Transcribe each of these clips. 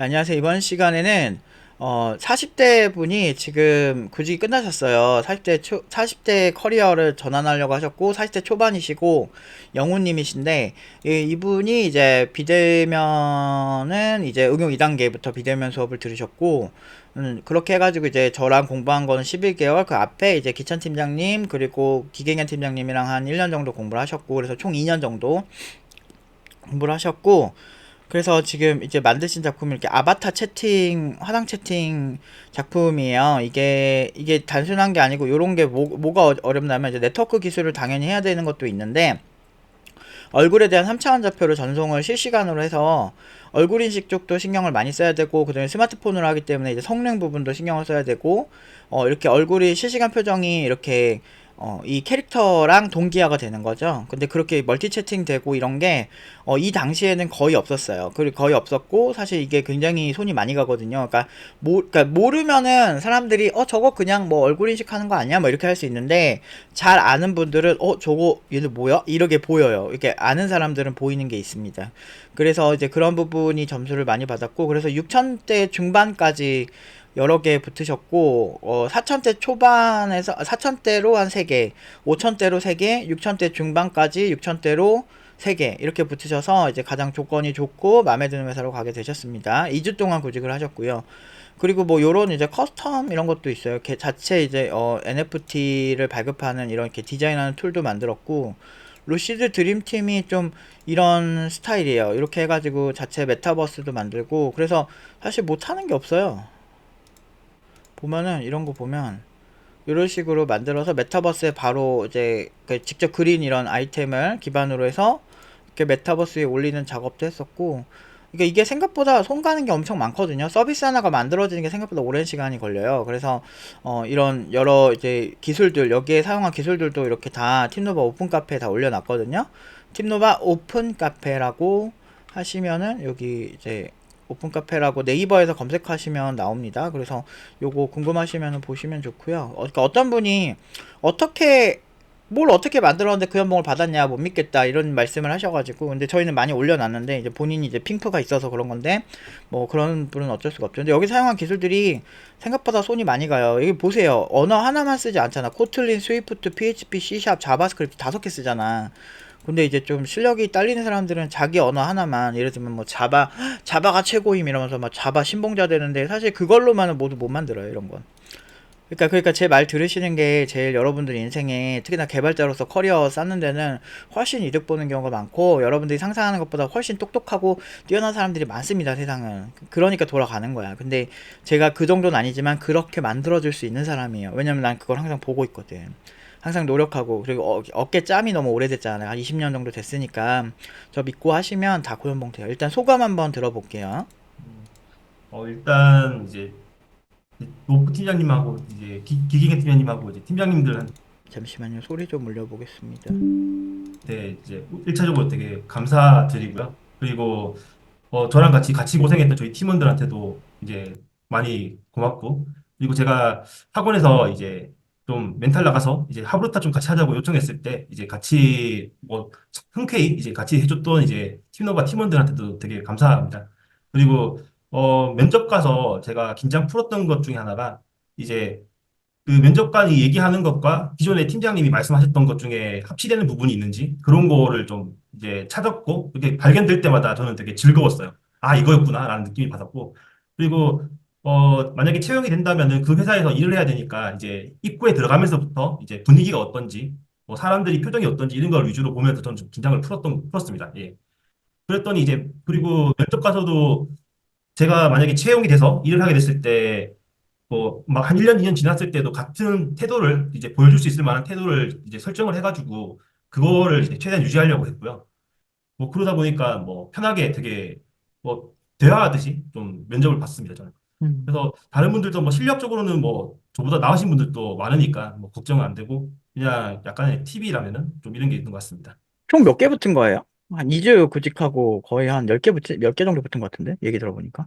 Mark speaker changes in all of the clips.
Speaker 1: 안녕하세요. 이번 시간에는 40대 분이 지금 구직이 끝나셨어요. 40대 커리어를 전환하려고 하셨고 40대 초반이시고 영우님이신데 이분이 이제 비대면은 이제 응용 2단계부터 비대면 수업을 들으셨고 그렇게 해가지고 이제 저랑 공부한 거는 11개월 그 앞에 이제 기찬 팀장님 그리고 기계견 팀장님이랑 한 1년 정도 공부를 하셨고 그래서 총 2년 정도 공부를 하셨고 그래서 지금 이제 만드신 작품이 이렇게 아바타 채팅, 화상 채팅 작품이에요. 이게 단순한 게 아니고 요런 게 뭐가 어렵냐면 이제 네트워크 기술을 당연히 해야 되는 것도 있는데 얼굴에 대한 3차원 좌표를 전송을 실시간으로 해서 얼굴 인식 쪽도 신경을 많이 써야 되고 그다음에 스마트폰으로 하기 때문에 이제 성능 부분도 신경을 써야 되고 이렇게 얼굴이 실시간 표정이 이렇게 이 캐릭터랑 동기화가 되는 거죠. 근데 그렇게 멀티 채팅 되고 이런 게 이 당시에는 거의 없었어요. 그리고 거의 없었고 사실 이게 굉장히 손이 많이 가거든요. 그러니까 모르면은 사람들이 저거 그냥 뭐 얼굴 인식하는 거 아니야? 뭐 이렇게 할 수 있는데 잘 아는 분들은 저거 얘는 뭐야? 이렇게 보여요. 이렇게 아는 사람들은 보이는 게 있습니다. 그래서 이제 그런 부분이 점수를 많이 받았고 그래서 6천대 중반까지 여러 개 붙으셨고 4천대 초반에서 4천대로 한 3개, 5천대로 3개, 6천대 중반까지 6천대로 3개 이렇게 붙으셔서 이제 가장 조건이 좋고 마음에 드는 회사로 가게 되셨습니다. 2주 동안 구직을 하셨고요. 그리고 뭐 요런 이제 커스텀 이런 것도 있어요. 자체 이제 NFT를 발급하는 이런 이렇게 디자인하는 툴도 만들었고 루시드 드림팀이 좀 이런 스타일이에요. 이렇게 해가지고 자체 메타버스도 만들고 그래서 사실 못하는 게 없어요. 보면은 이런 거 보면 이런 식으로 만들어서 메타버스에 바로 이제 직접 그린 이런 아이템을 기반으로 해서 이렇게 메타버스에 올리는 작업도 했었고 그러니까 이게 생각보다 손 가는 게 엄청 많거든요. 서비스 하나가 만들어지는 게 생각보다 오랜 시간이 걸려요. 그래서 이런 여러 이제 기술들 여기에 사용한 기술들도 이렇게 다 팀노바 오픈 카페에 다 올려놨거든요. 팀노바 오픈 카페라고 하시면은 여기 이제 오픈 카페라고 네이버에서 검색하시면 나옵니다. 그래서 요거 궁금하시면 보시면 좋고요. 그러니까 어떤 분이 어떻게 뭘 어떻게 만들었는데 그 연봉을 받았냐 못 믿겠다 이런 말씀을 하셔가지고 근데 저희는 많이 올려놨는데 이제 본인이 이제 핑크가 있어서 그런 건데 뭐 그런 분은 어쩔 수가 없죠. 근데 여기 사용한 기술들이 생각보다 손이 많이 가요. 여기 보세요. 언어 하나만 쓰지 않잖아. 코틀린, 스위프트, PHP, C샵, 자바스크립트 5개 쓰잖아. 근데 이제 좀 실력이 딸리는 사람들은 자기 언어 하나만 예를 들면 뭐 자바가 최고임 이러면서 막 자바 신봉자 되는데 사실 그걸로만은 모두 못 만들어요 이런 건. 그러니까 제 말 들으시는 게 제일 여러분들 인생에 특히나 개발자로서 커리어 쌓는 데는 훨씬 이득 보는 경우가 많고 여러분들이 상상하는 것보다 훨씬 똑똑하고 뛰어난 사람들이 많습니다 세상은. 그러니까 돌아가는 거야. 근데 제가 그 정도는 아니지만 그렇게 만들어줄 수 있는 사람이에요. 왜냐면 난 그걸 항상 보고 있거든. 항상 노력하고 그리고 어깨 짬이 너무 오래됐잖아요. 한 20년 정도 됐으니까 저 믿고 하시면 다 고연봉 돼요. 일단 소감 한번 들어볼게요.
Speaker 2: 음, 일단 이제 노프 팀장님하고 이제 기계계 팀장님하고 이제 팀장님들한테
Speaker 1: 잠시만요. 소리 좀 올려보겠습니다.
Speaker 2: 이제 1차적으로 되게 감사드리고요. 그리고 저랑 같이 고생했던 저희 팀원들한테도 이제 많이 고맙고, 그리고 제가 학원에서 이제 좀 멘탈 나가서 이제 하브루타 좀 같이 하자고 요청했을 때 이제 같이 뭐 흔쾌히 이제 같이 해줬던 이제 팀노바 팀원들한테도 되게 감사합니다. 그리고 면접 가서 제가 긴장 풀었던 것 중에 하나가 이제 그 면접관이 얘기하는 것과 기존의 팀장님이 말씀하셨던 것 중에 합치되는 부분이 있는지 그런 거를 좀 이제 찾았고 그게 발견될 때마다 저는 되게 즐거웠어요. 아, 이거였구나라는 느낌이 받았고 그리고 만약에 채용이 된다면은 그 회사에서 일을 해야 되니까 이제 입구에 들어가면서부터 이제 분위기가 어떤지 뭐 사람들이 표정이 어떤지 이런 걸 위주로 보면서 저는 좀 긴장을 풀었습니다. 예. 그랬더니 이제 그리고 면접 가서도 제가 만약에 채용이 돼서 일을 하게 됐을 때 뭐, 막 한 1년, 2년 지났을 때도 같은 태도를 이제 보여줄 수 있을 만한 태도를 이제 설정을 해가지고, 그거를 이제 최대한 유지하려고 했고요. 뭐, 그러다 보니까 뭐, 편하게 되게, 뭐, 대화하듯이 좀 면접을 봤습니다, 저는.
Speaker 1: 음.
Speaker 2: 그래서 다른 분들도 뭐, 실력적으로는 뭐, 저보다 나으신 분들도 많으니까, 뭐, 걱정은 안 되고, 그냥 약간의 팁이라면은 좀 이런 게 있는 것 같습니다.
Speaker 1: 총 몇 개 붙은 거예요? 한 2주 구직하고 거의 한 10개 몇 개 정도 붙은 것 같은데? 얘기 들어보니까.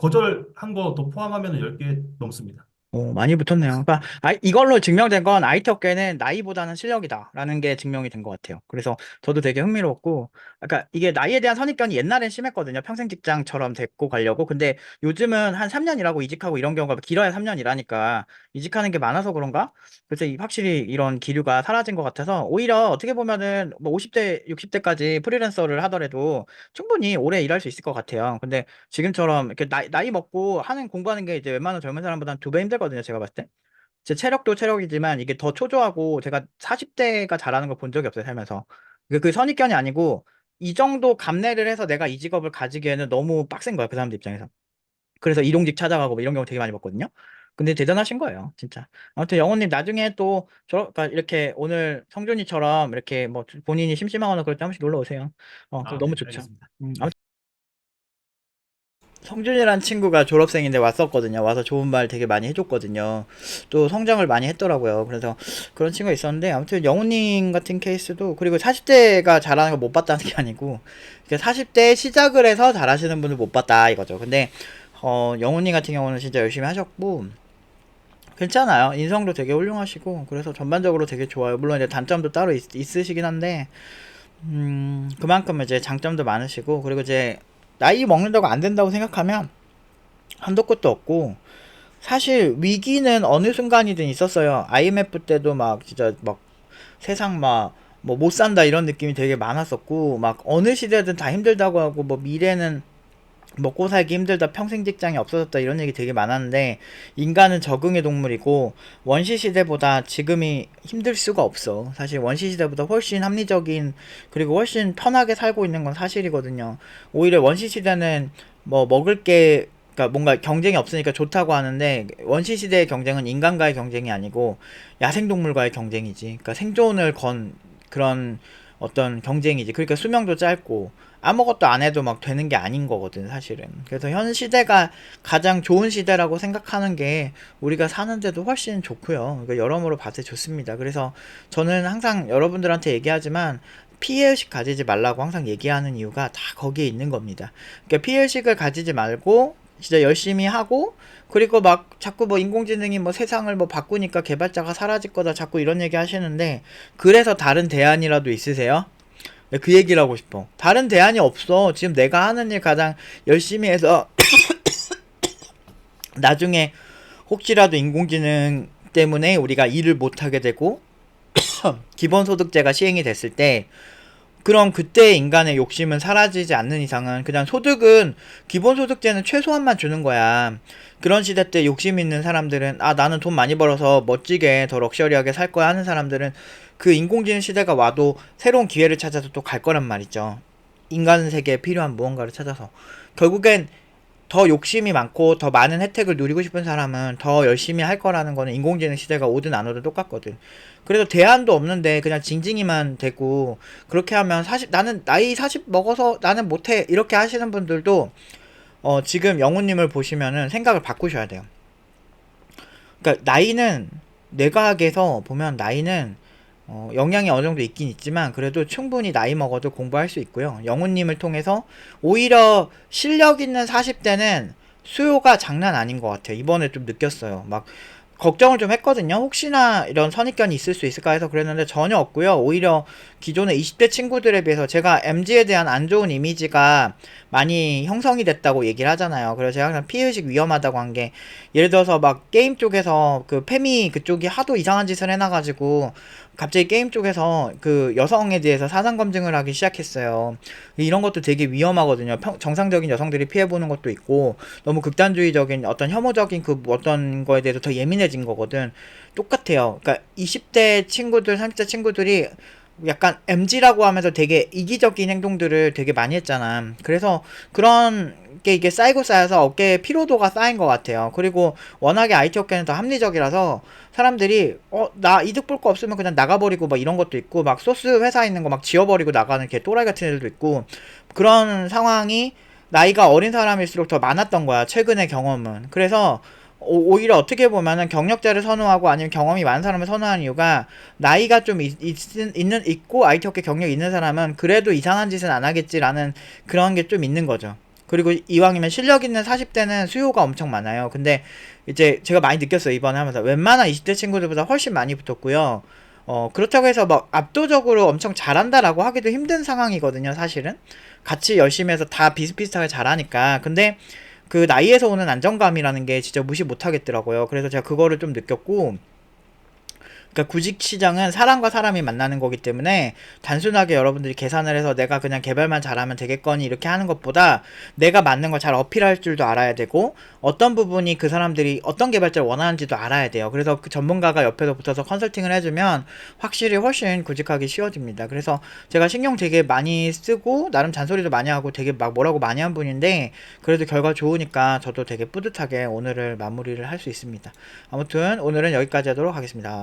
Speaker 2: 거절한 것도 포함하면 10개 넘습니다.
Speaker 1: 많이 붙었네요. 그러니까 이걸로 증명된 건 IT 업계는 나이보다는 실력이다라는 게 증명이 된 것 같아요. 그래서 저도 되게 흥미로웠고, 그러니까 이게 나이에 대한 선입견이 옛날엔 심했거든요. 평생 직장처럼 데리고 가려고. 근데 요즘은 한 3년 일하고 이직하고 이런 경우가 길어야 3년 일하니까 이직하는 게 많아서 그런가? 그래서 확실히 이런 기류가 사라진 것 같아서 오히려 어떻게 보면은 뭐 50대, 60대까지 프리랜서를 하더라도 충분히 오래 일할 수 있을 것 같아요. 근데 지금처럼 이렇게 나이 먹고 하는 공부하는 게 이제 웬만한 젊은 사람보다 두 배 힘들거든요, 제가 봤을 때. 제 체력도 체력이지만 이게 더 초조하고 제가 40대가 잘하는 걸 본 적이 없어요, 살면서. 그 선입견이 아니고 이 정도 감내를 해서 내가 이 직업을 가지기에는 너무 빡센 거야, 그 사람들 입장에서. 그래서 일용직 찾아가고 뭐 이런 경우 되게 많이 봤거든요. 근데 대단하신 거예요, 진짜. 아무튼 영호님 나중에 또 그러니까 이렇게 오늘 성준이처럼 이렇게 뭐 본인이 심심하거나 그럴 때 한 번씩 놀러 오세요. 그럼
Speaker 2: 아,
Speaker 1: 너무
Speaker 2: 네,
Speaker 1: 좋죠.
Speaker 2: 알겠습니다.
Speaker 1: 성준이란 친구가 졸업생인데 왔었거든요. 와서 좋은 말 되게 많이 해줬거든요. 또 성장을 많이 했더라고요. 그래서 그런 친구가 있었는데, 아무튼 영훈님 같은 케이스도, 그리고 40대가 잘하는 걸 못 봤다는 게 아니고, 40대 시작을 해서 잘하시는 분을 못 봤다 이거죠. 근데, 영훈님 같은 경우는 진짜 열심히 하셨고, 괜찮아요. 인성도 되게 훌륭하시고, 그래서 전반적으로 되게 좋아요. 물론 이제 단점도 따로 있으시긴 한데, 그만큼 이제 장점도 많으시고, 그리고 이제, 나이 먹는다고 안 된다고 생각하면, 한도 끝도 없고 사실 위기는 어느 순간이든 있었어요. IMF 때도 막 진짜 막 세상 막 뭐 못 산다 이런 느낌이 되게 많았었고 막 어느 시대든 다 힘들다고 하고 뭐 미래는 먹고 살기 힘들다 평생 직장이 없어졌다 이런 얘기 되게 많았는데 인간은 적응의 동물이고 원시 시대보다 지금이 힘들 수가 없어. 사실 원시 시대보다 훨씬 합리적인 그리고 훨씬 편하게 살고 있는 건 사실이거든요. 오히려 원시 시대는 뭐 먹을 게 그러니까 뭔가 경쟁이 없으니까 좋다고 하는데 원시 시대의 경쟁은 인간과의 경쟁이 아니고 야생동물과의 경쟁이지. 그러니까 생존을 건 그런 어떤 경쟁이지. 그러니까 수명도 짧고 아무것도 안 해도 막 되는 게 아닌 거거든, 사실은. 그래서 현 시대가 가장 좋은 시대라고 생각하는 게 우리가 사는데도 훨씬 좋고요. 그러니까 여러모로 봤을 때 좋습니다. 그래서 저는 항상 여러분들한테 얘기하지만 피해의식 가지지 말라고 항상 얘기하는 이유가 다 거기에 있는 겁니다. 그러니까 피해의식을 가지지 말고 진짜 열심히 하고 그리고 막 자꾸 뭐 인공지능이 뭐 세상을 뭐 바꾸니까 개발자가 사라질 거다 자꾸 이런 얘기 하시는데 그래서 다른 대안이라도 있으세요? 그 얘기를 하고 싶어. 다른 대안이 없어. 지금 내가 하는 일 가장 열심히 해서 나중에 혹시라도 인공지능 때문에 우리가 일을 못하게 되고 기본소득제가 시행이 됐을 때 그럼 그때 인간의 욕심은 사라지지 않는 이상은 그냥 소득은 기본소득제는 최소한만 주는 거야. 그런 시대 때 욕심 있는 사람들은 나는 돈 많이 벌어서 멋지게 더 럭셔리하게 살 거야 하는 사람들은 그 인공지능 시대가 와도 새로운 기회를 찾아서 또 갈 거란 말이죠. 인간 세계에 필요한 무언가를 찾아서 결국엔 더 욕심이 많고 더 많은 혜택을 누리고 싶은 사람은 더 열심히 할 거라는 거는 인공지능 시대가 오든 안 오든 똑같거든. 그래서 대안도 없는데 그냥 징징이만 되고 그렇게 하면 사실 나는 나이 40 먹어서 나는 못해 이렇게 하시는 분들도 지금 영우님을 보시면은 생각을 바꾸셔야 돼요. 그러니까 나이는 뇌과학에서 보면 나이는 영향이 어느 정도 있긴 있지만 그래도 충분히 나이 먹어도 공부할 수 있고요. 영훈님을 통해서 오히려 실력 있는 40대는 수요가 장난 아닌 것 같아요. 이번에 좀 느꼈어요. 막 걱정을 좀 했거든요. 혹시나 이런 선입견이 있을 수 있을까 해서 그랬는데 전혀 없고요. 오히려 기존의 20대 친구들에 비해서 제가 MZ에 대한 안 좋은 이미지가 많이 형성이 됐다고 얘기를 하잖아요. 그래서 제가 항상 피해의식 위험하다고 한 게 예를 들어서 막 게임 쪽에서 그 페미 그쪽이 하도 이상한 짓을 해놔가지고 갑자기 게임 쪽에서 그 여성에 대해서 사상 검증을 하기 시작했어요. 이런 것도 되게 위험하거든요. 정상적인 여성들이 피해보는 것도 있고 너무 극단주의적인 어떤 혐오적인 그 어떤 거에 대해서 더 예민해진 거거든. 똑같아요. 그러니까 20대 친구들, 30대 친구들이 약간 MG라고 하면서 되게 이기적인 행동들을 되게 많이 했잖아. 그래서 그런 게 이게 쌓이고 쌓여서 어깨에 피로도가 쌓인 것 같아요. 그리고 워낙에 IT 업계는 더 합리적이라서 사람들이 나 이득 볼 거 없으면 그냥 나가버리고 막 이런 것도 있고 막 소스 회사 있는 거 막 지워버리고 나가는 개 또라이 같은 애들도 있고 그런 상황이 나이가 어린 사람일수록 더 많았던 거야. 최근의 경험은. 그래서 오히려 어떻게 보면은 경력자를 선호하고 아니면 경험이 많은 사람을 선호하는 이유가 나이가 좀 있고 IT 업계 경력 있는 사람은 그래도 이상한 짓은 안 하겠지라는 그런 게 좀 있는 거죠. 그리고 이왕이면 실력 있는 40대는 수요가 엄청 많아요. 근데 이제 제가 많이 느꼈어요. 이번에 하면서 웬만한 20대 친구들보다 훨씬 많이 붙었고요. 그렇다고 해서 막 압도적으로 엄청 잘한다라고 하기도 힘든 상황이거든요, 사실은. 같이 열심히 해서 다 비슷비슷하게 잘하니까. 근데 그 나이에서 오는 안정감이라는 게 진짜 무시 못 하겠더라고요. 그래서 제가 그거를 좀 느꼈고, 그러니까 구직 시장은 사람과 사람이 만나는 거기 때문에 단순하게 여러분들이 계산을 해서 내가 그냥 개발만 잘하면 되겠거니 이렇게 하는 것보다 내가 맞는 걸 잘 어필할 줄도 알아야 되고 어떤 부분이 그 사람들이 어떤 개발자를 원하는지도 알아야 돼요. 그래서 그 전문가가 옆에서 붙어서 컨설팅을 해주면 확실히 훨씬 구직하기 쉬워집니다. 그래서 제가 신경 되게 많이 쓰고 나름 잔소리도 많이 하고 되게 막 뭐라고 많이 한 분인데 그래도 결과 좋으니까 저도 되게 뿌듯하게 오늘을 마무리를 할 수 있습니다. 아무튼 오늘은 여기까지 하도록 하겠습니다.